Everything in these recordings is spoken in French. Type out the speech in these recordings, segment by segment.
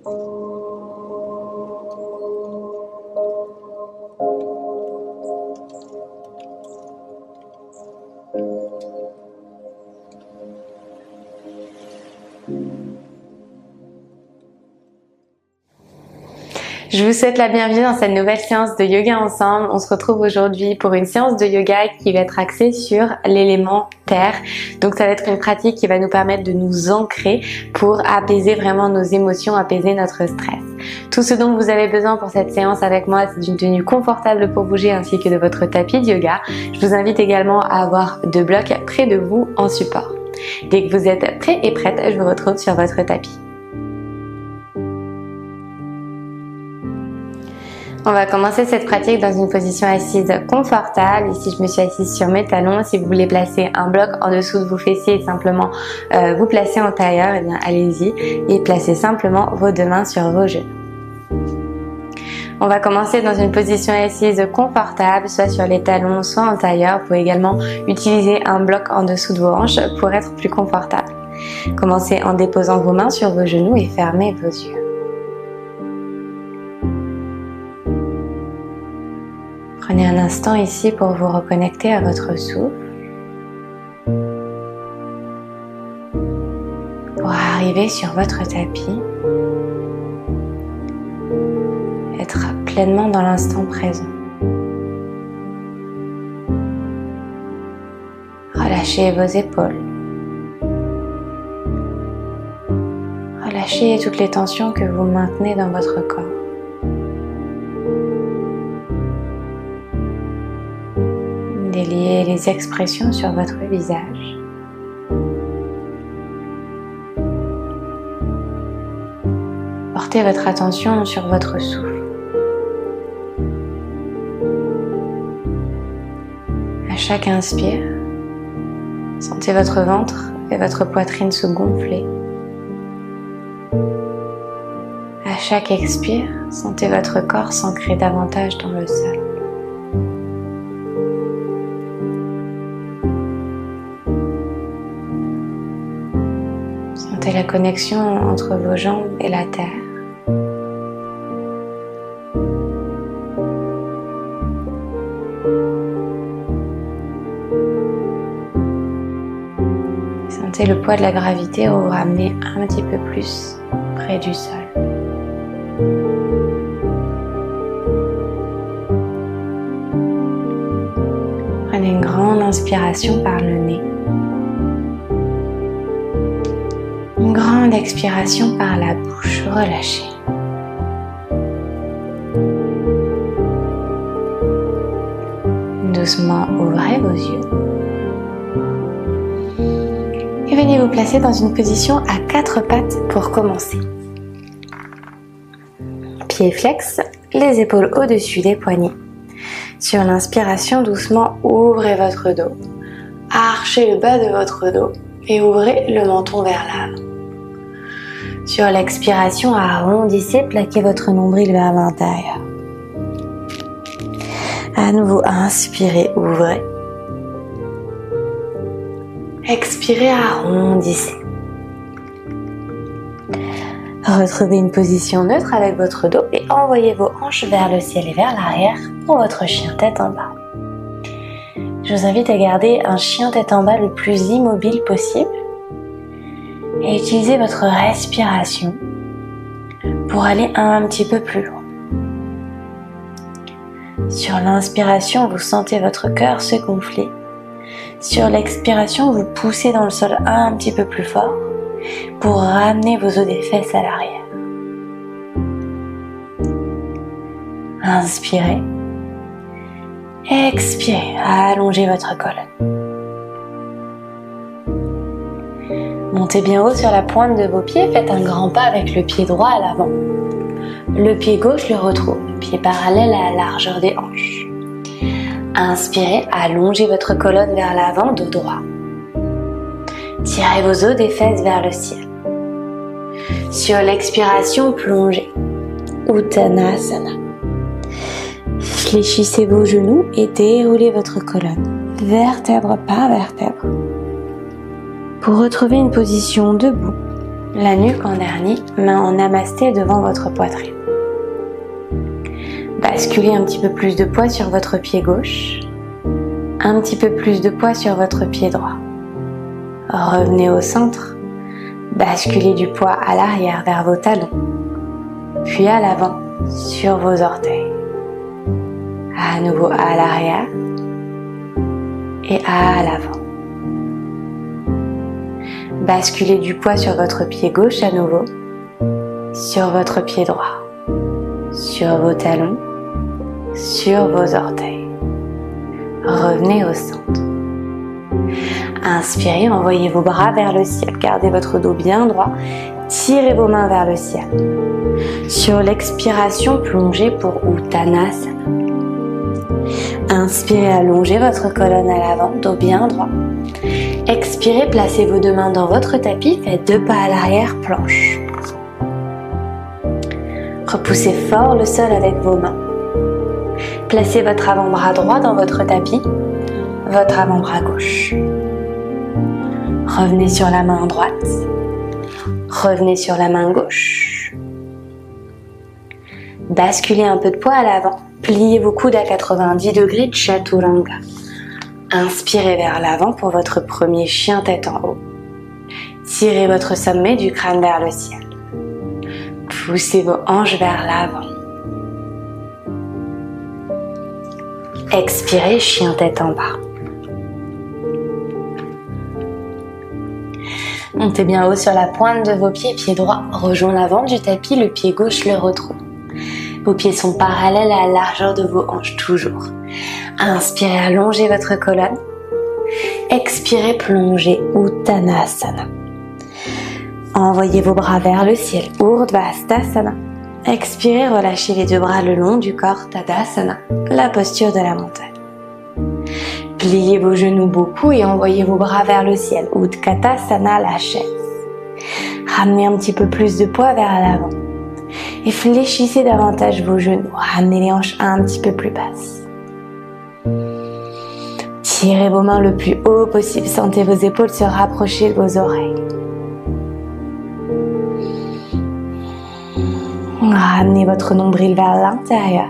Je vous souhaite la bienvenue dans cette nouvelle séance de yoga ensemble. On se retrouve aujourd'hui pour une séance de yoga qui va être axée sur l'élément terre. Donc ça va être une pratique qui va nous permettre de nous ancrer pour apaiser vraiment nos émotions, apaiser notre stress. Tout ce dont vous avez besoin pour cette séance avec moi, c'est d'une tenue confortable pour bouger ainsi que de votre tapis de yoga. Je vous invite également à avoir 2 blocs près de vous en support. Dès que vous êtes prêts et prêtes, je vous retrouve sur votre tapis. On va commencer cette pratique dans une position assise confortable. Ici, je me suis assise sur mes talons. Si vous voulez placer un bloc en dessous de vos fessiers et simplement vous placer en tailleur, eh bien allez-y et placez simplement vos 2 mains sur vos genoux. On va commencer dans une position assise confortable, soit sur les talons, soit en tailleur. Vous pouvez également utiliser un bloc en dessous de vos hanches pour être plus confortable. Commencez en déposant vos mains sur vos genoux et fermez vos yeux. Prenez un instant ici pour vous reconnecter à votre souffle. Pour arriver sur votre tapis, être pleinement dans l'instant présent. Relâchez vos épaules. Relâchez toutes les tensions que vous maintenez dans votre corps. Déliez les expressions sur votre visage. Portez votre attention sur votre souffle. À chaque inspire, sentez votre ventre et votre poitrine se gonfler. À chaque expire, sentez votre corps s'ancrer davantage dans le sol. Sentez la connexion entre vos jambes et la terre. Sentez le poids de la gravité vous ramener un petit peu plus près du sol. Prenez une grande inspiration par le nez. Une grande expiration par la bouche, relâchez. Doucement, ouvrez vos yeux. Et venez vous placer dans une position à 4 pattes pour commencer. Pieds flex, les épaules au-dessus des poignets. Sur l'inspiration, doucement, ouvrez votre dos. Archez le bas de votre dos et ouvrez le menton vers l'avant. Sur l'expiration, arrondissez, plaquez votre nombril vers l'intérieur. À nouveau, inspirez, ouvrez. Expirez, arrondissez. Retrouvez une position neutre avec votre dos et envoyez vos hanches vers le ciel et vers l'arrière pour votre chien tête en bas. Je vous invite à garder un chien tête en bas le plus immobile possible et utilisez votre respiration pour aller un petit peu plus loin. Sur l'inspiration, vous sentez votre cœur se gonfler. Sur l'expiration, vous poussez dans le sol un petit peu plus fort pour ramener vos os des fesses à l'arrière. Inspirez. Expirez. Allongez votre colonne. Montez bien haut sur la pointe de vos pieds. Faites un grand pas avec le pied droit à l'avant. Le pied gauche le retrouve. Pied parallèle à la largeur des hanches. Inspirez. Allongez votre colonne vers l'avant, dos droit. Tirez vos os des fesses vers le ciel. Sur l'expiration, plongez. Uttanasana. Fléchissez vos genoux et déroulez votre colonne, vertèbre par vertèbre. Pour retrouver une position debout, La nuque en dernier, main en namasté devant votre poitrine. Basculez un petit peu plus de poids sur votre pied gauche. Un petit peu plus de poids sur votre pied droit. Revenez au centre. Basculez du poids à l'arrière vers vos talons. Puis à l'avant sur vos orteils. À nouveau à l'arrière et à l'avant. Basculez du poids sur votre pied gauche à nouveau, sur votre pied droit, sur vos talons, sur vos orteils. Revenez au centre. Inspirez, envoyez vos bras vers le ciel, gardez votre dos bien droit, tirez vos mains vers le ciel. Sur l'expiration, plongez pour Uttanasana. Inspirez, allongez votre colonne à l'avant, dos bien droit. Expirez, placez vos deux mains dans votre tapis, faites 2 pas à l'arrière, planche. Repoussez fort le sol avec vos mains. Placez votre avant-bras droit dans votre tapis, votre avant-bras gauche. Revenez sur la main droite, revenez sur la main gauche. Basculez un peu de poids à l'avant, pliez vos coudes à 90 degrés, Chaturanga. Inspirez vers l'avant pour votre premier chien tête en haut. Tirez votre sommet du crâne vers le ciel. Poussez vos hanches vers l'avant. Expirez, chien tête en bas. Montez bien haut sur la pointe de vos pieds, pied droit rejoint l'avant du tapis, le pied gauche le retrouve. Vos pieds sont parallèles à la largeur de vos hanches toujours. Inspirez, allongez votre colonne. Expirez, plongez Uttanasana. Envoyez vos bras vers le ciel, Urdhva Hastasana. Expirez, relâchez les 2 bras le long du corps, Tadasana, la posture de la montagne. Pliez vos genoux beaucoup et envoyez vos bras vers le ciel, Utkatasana, la chaise. Ramenez un petit peu plus de poids vers l'avant. Et fléchissez davantage vos genoux, ramenez les hanches un petit peu plus basses. Tirez vos mains le plus haut possible, sentez vos épaules se rapprocher de vos oreilles. Ramenez votre nombril vers l'intérieur.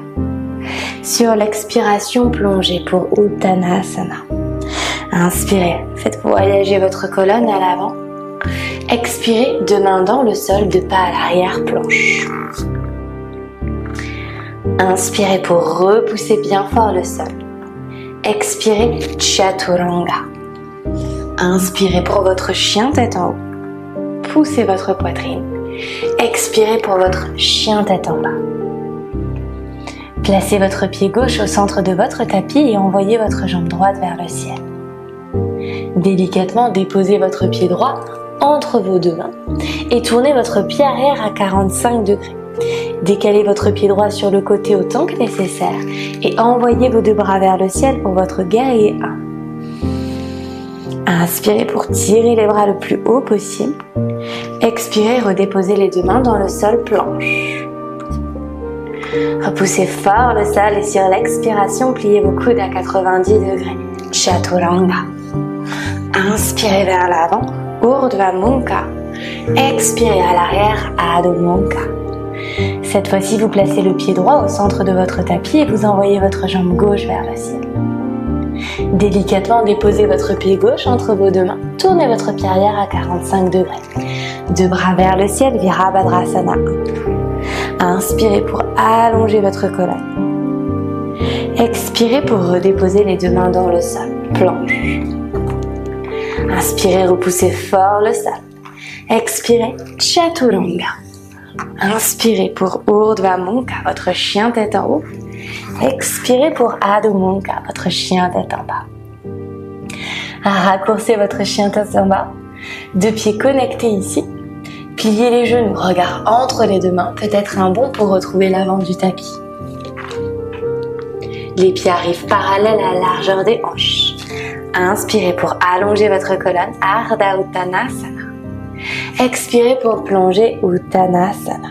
Sur l'expiration, plongez pour Uttanasana. Inspirez, faites voyager votre colonne à l'avant. Expirez, 2 mains dans le sol, 2 pas à l'arrière, planche. Inspirez pour repousser bien fort le sol. Expirez, Chaturanga. Inspirez pour votre chien tête en haut. Poussez votre poitrine. Expirez pour votre chien tête en bas. Placez votre pied gauche au centre de votre tapis et envoyez votre jambe droite vers le ciel. Délicatement, déposez votre pied droit entre vos 2 mains et tournez votre pied arrière à 45 degrés. Décalez votre pied droit sur le côté autant que nécessaire et envoyez vos 2 bras vers le ciel pour votre guerrier 1. Inspirez pour tirer les bras le plus haut possible. Expirez, redéposez les 2 mains dans le sol, planche. Repoussez fort le sol et sur l'expiration, pliez vos coudes à 90 degrés. Chaturanga. Inspirez vers l'avant, Urdhva Mukha. Expirez à l'arrière, Adho Mukha. Cette fois-ci, vous placez le pied droit au centre de votre tapis et vous envoyez votre jambe gauche vers le ciel. Délicatement, déposez votre pied gauche entre vos 2 mains. Tournez votre pied arrière à 45 degrés. 2 bras vers le ciel, Virabhadrasana. Inspirez pour allonger votre colonne. Expirez pour redéposer les 2 mains dans le sol, planche. Inspirez, repoussez fort le sol. Expirez, Chaturanga. Inspirez pour Urdhva Mukha, votre chien tête en haut. Expirez pour Adho Mukha, votre chien tête en bas. Raccourcez votre chien tête en bas. 2 pieds connectés ici. Pliez les genoux, regard entre les 2 mains, peut-être un bond pour retrouver l'avant du tapis. Les pieds arrivent parallèles à la largeur des hanches. Inspirez pour allonger votre colonne, Ardha Uttanasana. Expirez pour plonger, Uttanasana.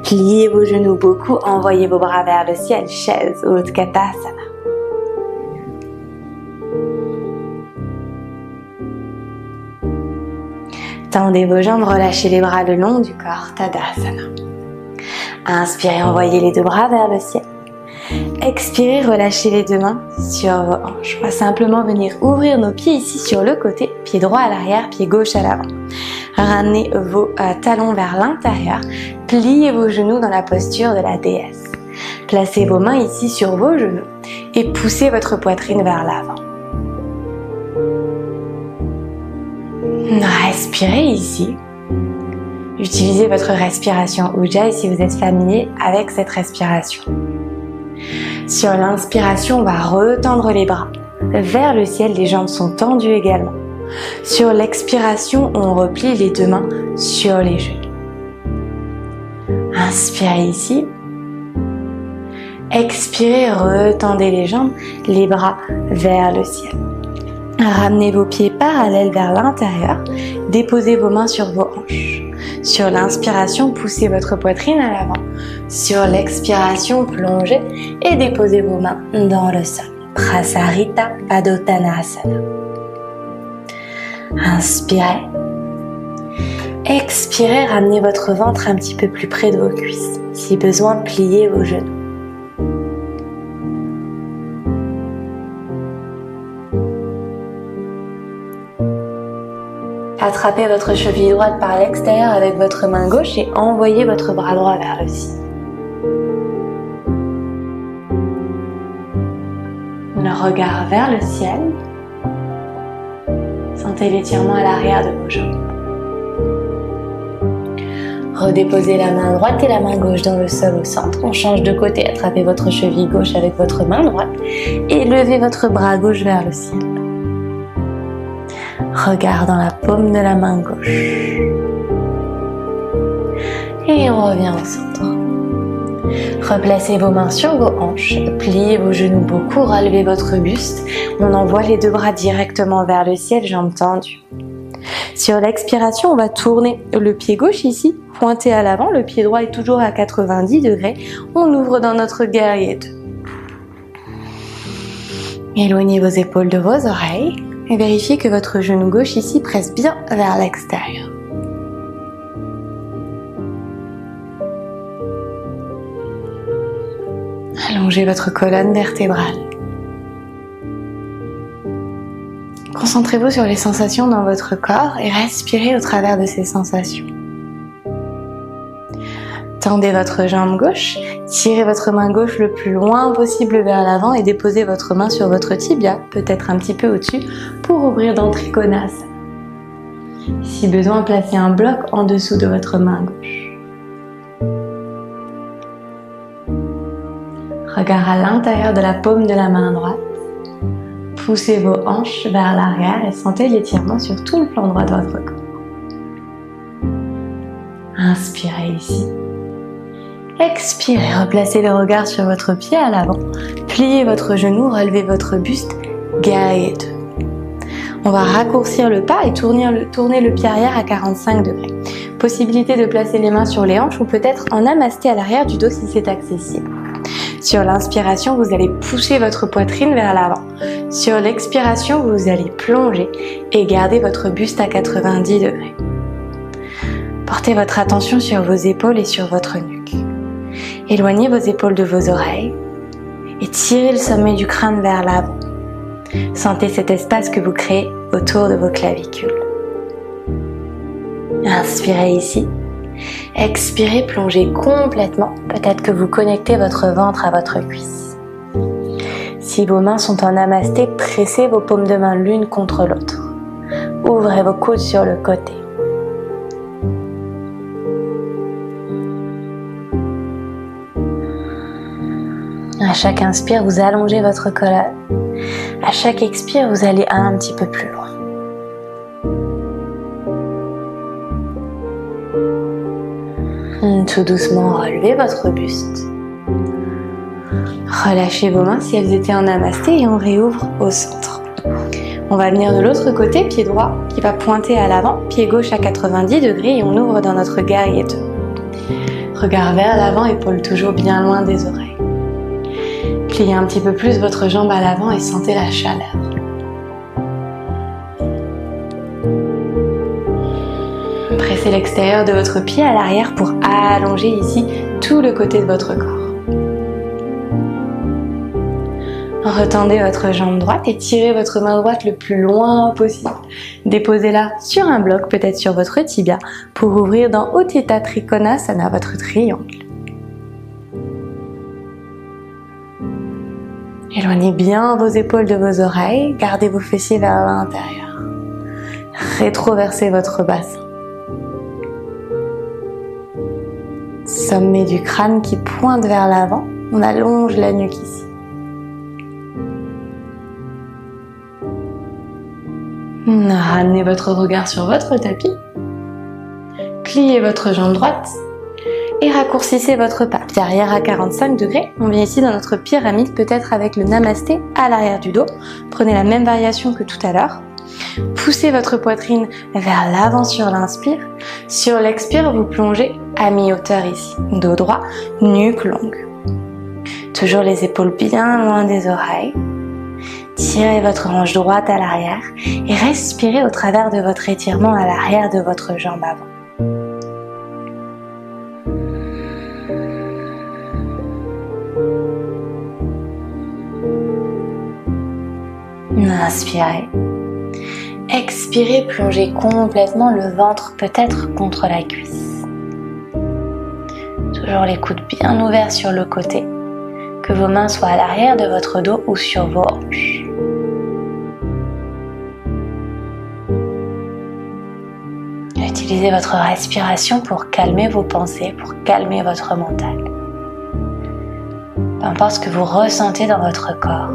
Pliez vos genoux beaucoup, envoyez vos bras vers le ciel, chaise, Utkatasana. Tendez vos jambes, relâchez les bras le long du corps, Tadasana. Inspirez, envoyez les deux bras vers le ciel. Expirez, relâchez les deux mains sur vos hanches. On va simplement venir ouvrir nos pieds ici sur le côté, pied droit à l'arrière, pied gauche à l'avant. Ramenez vos talons vers l'intérieur, pliez vos genoux dans la posture de la déesse. Placez vos mains ici sur vos genoux et poussez votre poitrine vers l'avant. Respirez ici. Utilisez votre respiration Ujjayi si vous êtes familier avec cette respiration. Sur l'inspiration, on va retendre les bras vers le ciel, les jambes sont tendues également. Sur l'expiration, on replie les deux mains sur les genoux. Inspirez ici. Expirez, retendez les jambes, les bras vers le ciel. Ramenez vos pieds parallèles vers l'intérieur, déposez vos mains sur vos hanches. Sur l'inspiration, poussez votre poitrine à l'avant. Sur l'expiration, plongez et déposez vos mains dans le sol. Prasarita Padottanasana. Inspirez. Expirez, ramenez votre ventre un petit peu plus près de vos cuisses. Si besoin, pliez vos genoux. Attrapez votre cheville droite par l'extérieur avec votre main gauche et envoyez votre bras droit vers le ciel. Le regard vers le ciel. Sentez l'étirement à l'arrière de vos jambes. Redéposez la main droite et la main gauche dans le sol au centre. On change de côté. Attrapez votre cheville gauche avec votre main droite et levez votre bras gauche vers le ciel. Regard dans la paume de la main gauche. Et on revient au centre. Replacez vos mains sur vos hanches, pliez vos genoux beaucoup, relevez votre buste. On envoie les deux bras directement vers le ciel, jambes tendues. Sur l'expiration, on va tourner le pied gauche ici, pointé à l'avant. Le pied droit est toujours à 90 degrés. On ouvre dans notre guerrier 2. Éloignez vos épaules de vos oreilles. Et vérifiez que votre genou gauche ici presse bien vers l'extérieur. Allongez votre colonne vertébrale. Concentrez-vous sur les sensations dans votre corps et respirez au travers de ces sensations. Tendez votre jambe gauche, tirez votre main gauche le plus loin possible vers l'avant et déposez votre main sur votre tibia, peut-être un petit peu au-dessus, pour ouvrir dans Trikonasana. Si besoin, placez un bloc en dessous de votre main gauche. Regard à l'intérieur de la paume de la main droite. Poussez vos hanches vers l'arrière et sentez l'étirement sur tout le plan droit de votre corps. Inspirez ici. Expirez, replacez le regard sur votre pied à l'avant, pliez votre genou, relevez votre buste, guerrier 2. On va raccourcir le pas et tourner le pied arrière à 45 degrés. Possibilité de placer les mains sur les hanches ou peut-être en namasté à l'arrière du dos si c'est accessible. Sur l'inspiration, vous allez pousser votre poitrine vers l'avant. Sur l'expiration, vous allez plonger et garder votre buste à 90 degrés. Portez votre attention sur vos épaules et sur votre nuque. Éloignez vos épaules de vos oreilles et tirez le sommet du crâne vers l'avant. Sentez cet espace que vous créez autour de vos clavicules. Inspirez ici. Expirez, plongez complètement. Peut-être que vous connectez votre ventre à votre cuisse. Si vos mains sont en namasté, pressez vos paumes de main l'une contre l'autre. Ouvrez vos coudes sur le côté. À chaque inspire, vous allongez votre colonne. À chaque expire, vous allez un petit peu plus loin. Tout doucement, relevez votre buste. Relâchez vos mains si elles étaient en namasté et on réouvre au centre. On va venir de l'autre côté, pied droit qui va pointer à l'avant, pied gauche à 90 degrés et on ouvre dans notre guerrier 2. Regard vers l'avant, épaules toujours bien loin des oreilles. Pliez un petit peu plus votre jambe à l'avant et sentez la chaleur. Poussez l'extérieur de votre pied à l'arrière pour allonger ici tout le côté de votre corps. Retendez votre jambe droite et tirez votre main droite le plus loin possible. Déposez-la sur un bloc, peut-être sur votre tibia, pour ouvrir dans Utthita Trikonasana, votre triangle. Éloignez bien vos épaules de vos oreilles, gardez vos fessiers vers l'intérieur. Rétroversez votre bassin. Sommet du crâne qui pointe vers l'avant, on allonge la nuque ici. Ramenez votre regard sur votre tapis, pliez votre jambe droite et raccourcissez votre pas. Pied arrière à 45 degrés. On vient ici dans notre pyramide, peut-être avec le namasté à l'arrière du dos. Prenez la même variation que tout à l'heure. Poussez votre poitrine vers l'avant sur l'inspire. Sur l'expire, vous plongez à mi-hauteur ici. Dos droit, nuque longue. Toujours les épaules bien loin des oreilles. Tirez votre hanche droite à l'arrière et respirez au travers de votre étirement à l'arrière de votre jambe avant. Inspirez. Expirez, plongez complètement le ventre peut-être contre la cuisse. Toujours les coudes bien ouverts sur le côté. Que vos mains soient à l'arrière de votre dos ou sur vos hanches. Utilisez votre respiration pour calmer vos pensées, pour calmer votre mental. Peu importe ce que vous ressentez dans votre corps,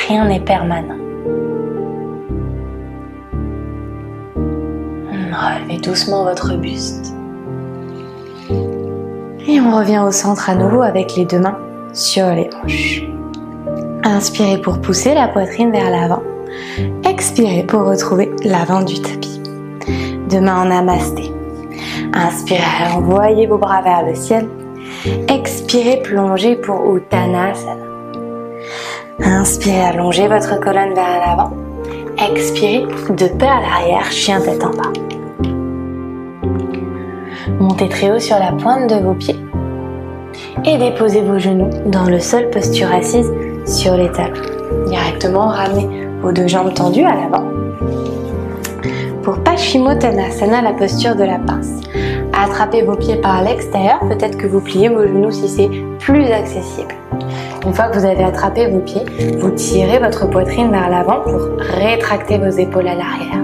rien n'est permanent. Relevez doucement votre buste. Et on revient au centre à nouveau avec les deux mains sur les hanches. Inspirez pour pousser la poitrine vers l'avant. Expirez pour retrouver l'avant du tapis. Deux mains en namasté. Inspirez, envoyez vos bras vers le ciel. Expirez, plongez pour Uttanasana. Inspirez, allongez votre colonne vers l'avant. Expirez, deux pas à l'arrière, chien tête en bas. Montez très haut sur la pointe de vos pieds et déposez vos genoux dans le sol, posture assise sur les talons. Directement, ramenez vos deux jambes tendues à l'avant. Pour Paschimottanasana, la posture de la pince. Attrapez vos pieds par l'extérieur, peut-être que vous pliez vos genoux si c'est plus accessible. Une fois que vous avez attrapé vos pieds, vous tirez votre poitrine vers l'avant pour rétracter vos épaules à l'arrière.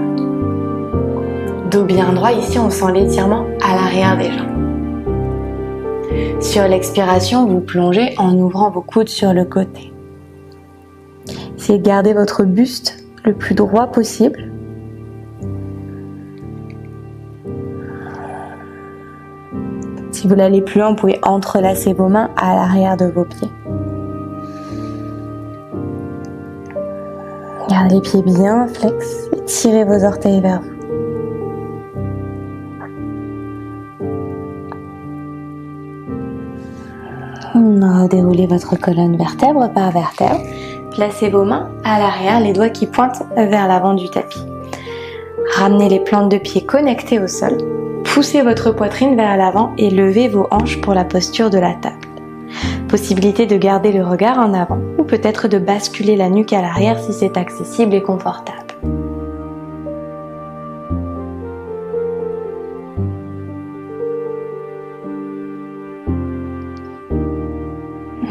Dos bien droit, ici on sent l'étirement à l'arrière des jambes. Sur l'expiration, vous plongez en ouvrant vos coudes sur le côté. Essayez de garder votre buste le plus droit possible. Si vous n'allez plus loin, vous pouvez entrelacer vos mains à l'arrière de vos pieds. Gardez les pieds bien flex et tirez vos orteils vers vous. Déroulez votre colonne vertèbre par vertèbre. Placez vos mains à l'arrière, les doigts qui pointent vers l'avant du tapis. Ramenez les plantes de pied connectées au sol. Poussez votre poitrine vers l'avant et levez vos hanches pour la posture de la table. Possibilité de garder le regard en avant ou peut-être de basculer la nuque à l'arrière si c'est accessible et confortable.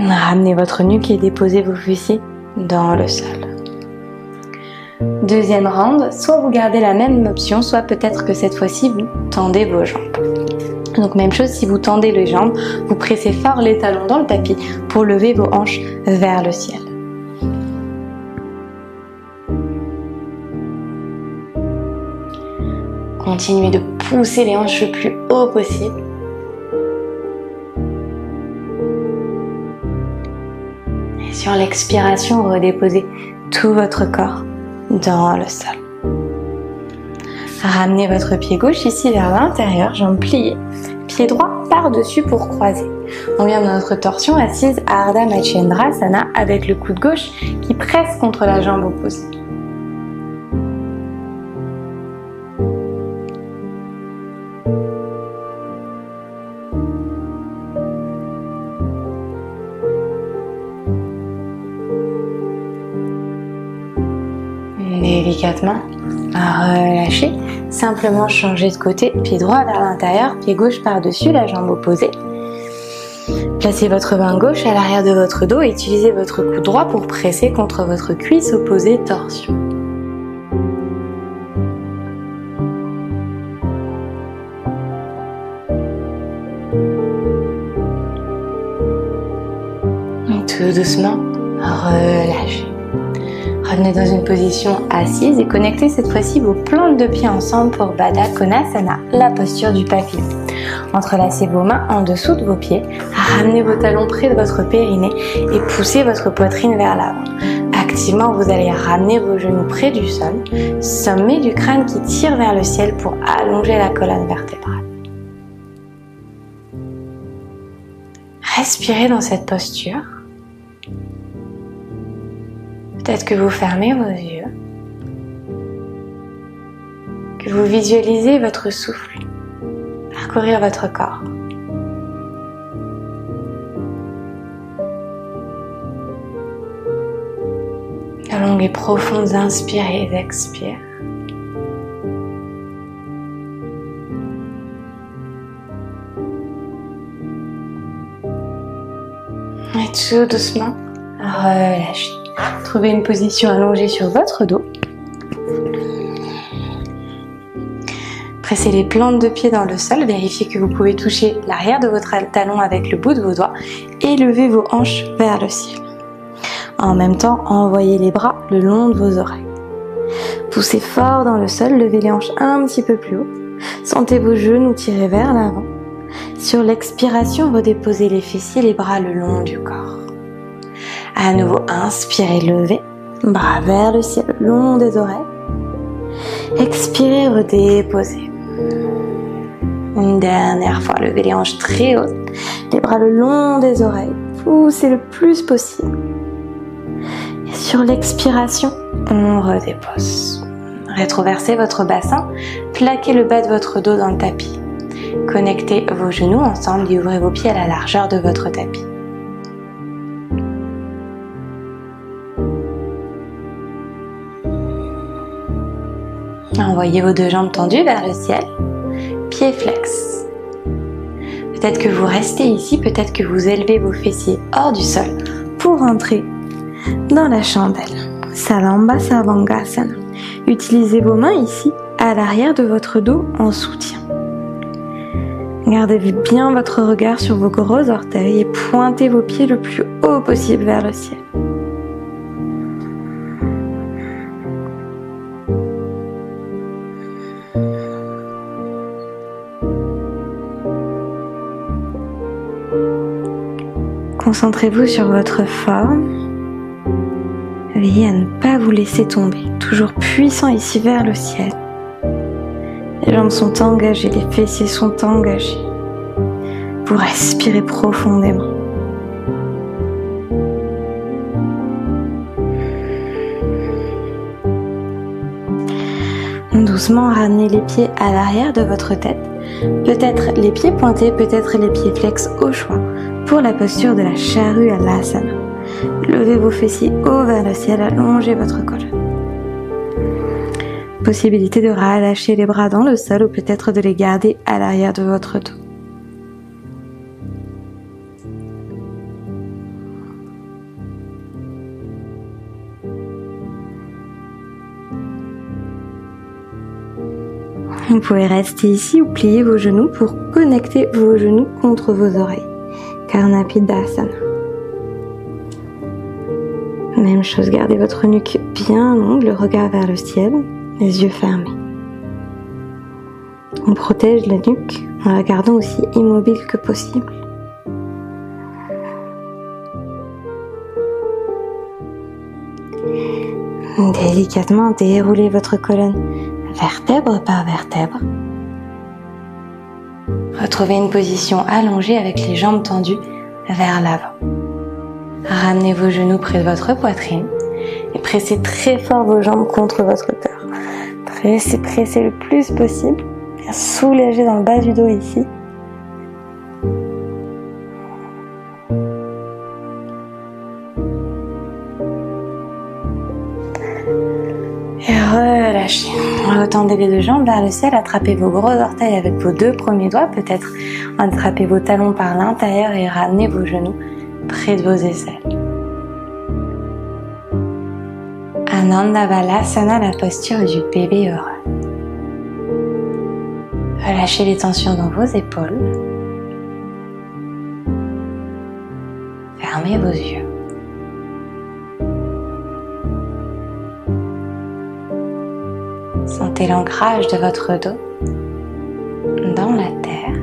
Ramenez votre nuque et déposez vos fessiers dans le sol. Deuxième round, soit vous gardez la même option, soit peut-être que cette fois-ci vous tendez vos jambes. Donc même chose, si vous tendez les jambes, vous pressez fort les talons dans le tapis pour lever vos hanches vers le ciel. Continuez de pousser les hanches le plus haut possible. Et sur l'expiration, redéposez tout votre corps dans le sol. Ramenez votre pied gauche ici vers l'intérieur, jambes pliées, pied droit par-dessus pour croiser. On vient dans notre torsion assise à Ardha Matsyendrasana avec le coude gauche qui presse contre la jambe opposée. Délicatement, relâchez. Simplement changer de côté, pied droit vers l'intérieur, pied gauche par-dessus, la jambe opposée. Placez votre main gauche à l'arrière de votre dos et utilisez votre coude droit pour presser contre votre cuisse opposée, torsion. Tout doucement, relâchez. Revenez dans une position assise et connectez cette fois-ci vos plantes de pieds ensemble pour Baddha Konasana, la posture du papillon. Entrelacez vos mains en dessous de vos pieds, ramenez vos talons près de votre périnée et poussez votre poitrine vers l'avant. Activement, vous allez ramener vos genoux près du sol, sommet du crâne qui tire vers le ciel pour allonger la colonne vertébrale. Respirez dans cette posture. Peut-être que vous fermez vos yeux, que vous visualisez votre souffle parcourir votre corps. De longues et profondes inspires et expires. Et tout doucement, relâchez. Trouvez une position allongée sur votre dos. Pressez les plantes de pied dans le sol. Vérifiez que vous pouvez toucher l'arrière de votre talon avec le bout de vos doigts et levez vos hanches vers le ciel. En même temps, envoyez les bras le long de vos oreilles. Poussez fort dans le sol, levez les hanches un petit peu plus haut. Sentez vos genoux tirer vers l'avant. Sur l'expiration, redéposez les fessiers, les bras le long du corps. À nouveau, inspirez, levez, bras vers le ciel, le long des oreilles. Expirez, redéposez. Une dernière fois, levez les hanches très hautes, les bras le long des oreilles, poussez le plus possible. Et sur l'expiration, on redépose. Rétroversez votre bassin, plaquez le bas de votre dos dans le tapis. Connectez vos genoux ensemble et ouvrez vos pieds à la largeur de votre tapis. Envoyez vos deux jambes tendues vers le ciel, pieds flex. Peut-être que vous restez ici, peut-être que vous élevez vos fessiers hors du sol pour entrer dans la chandelle. Salamba Sarvangasana. Utilisez vos mains ici à l'arrière de votre dos en soutien. Gardez bien votre regard sur vos gros orteils et pointez vos pieds le plus haut possible vers le ciel. Concentrez-vous sur votre forme. Veillez à ne pas vous laisser tomber. Toujours puissant ici vers le ciel. Les jambes sont engagées, les fessiers sont engagés. Vous respirez profondément. Doucement, ramenez les pieds à l'arrière de votre tête. Peut-être les pieds pointés, peut-être les pieds flex au choix. Pour la posture de la charrue à l'asana. Levez vos fessiers haut vers le ciel, allongez votre colonne. Possibilité de relâcher les bras dans le sol ou peut-être de les garder à l'arrière de votre dos. Vous pouvez rester ici ou plier vos genoux pour connecter vos genoux contre vos oreilles. Karnapidasana. Même chose, gardez votre nuque bien longue, le regard vers le ciel, les yeux fermés. On protège la nuque en la gardant aussi immobile que possible. Délicatement, déroulez votre colonne vertèbre par vertèbre. Retrouvez une position allongée avec les jambes tendues vers l'avant. Ramenez vos genoux près de votre poitrine et pressez très fort vos jambes contre votre cœur. Pressez le plus possible. Bien soulagez dans le bas du dos ici. Et relâchez. Retendez les deux jambes vers le ciel, attrapez vos gros orteils avec vos deux premiers doigts, peut-être attrapez vos talons par l'intérieur et ramenez vos genoux près de vos aisselles. Ananda Balasana, la posture du bébé heureux. Relâchez les tensions dans vos épaules. Fermez vos yeux. Sentez l'ancrage de votre dos dans la terre.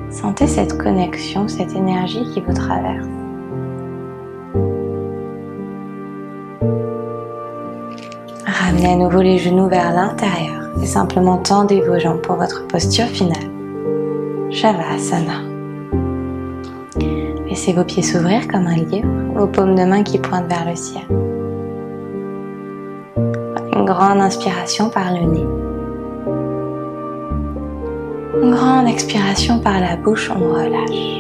Sentez cette connexion, cette énergie qui vous traverse. Ramenez à nouveau les genoux vers l'intérieur et simplement tendez vos jambes pour votre posture finale. Shavasana. Laissez vos pieds s'ouvrir comme un livre, vos paumes de main qui pointent vers le ciel. Une grande inspiration par le nez. Une grande expiration par la bouche, on relâche.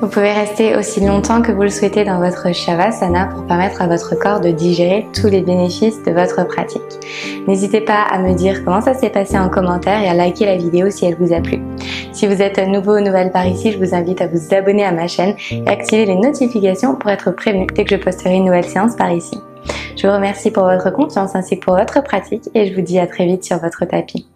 Vous pouvez rester aussi longtemps que vous le souhaitez dans votre Shavasana pour permettre à votre corps de digérer tous les bénéfices de votre pratique. N'hésitez pas à me dire comment ça s'est passé en commentaire et à liker la vidéo si elle vous a plu. Si vous êtes nouveau ou nouvelle par ici, je vous invite à vous abonner à ma chaîne et activer les notifications pour être prévenu dès que je posterai une nouvelle séance par ici. Je vous remercie pour votre confiance ainsi que pour votre pratique et je vous dis à très vite sur votre tapis.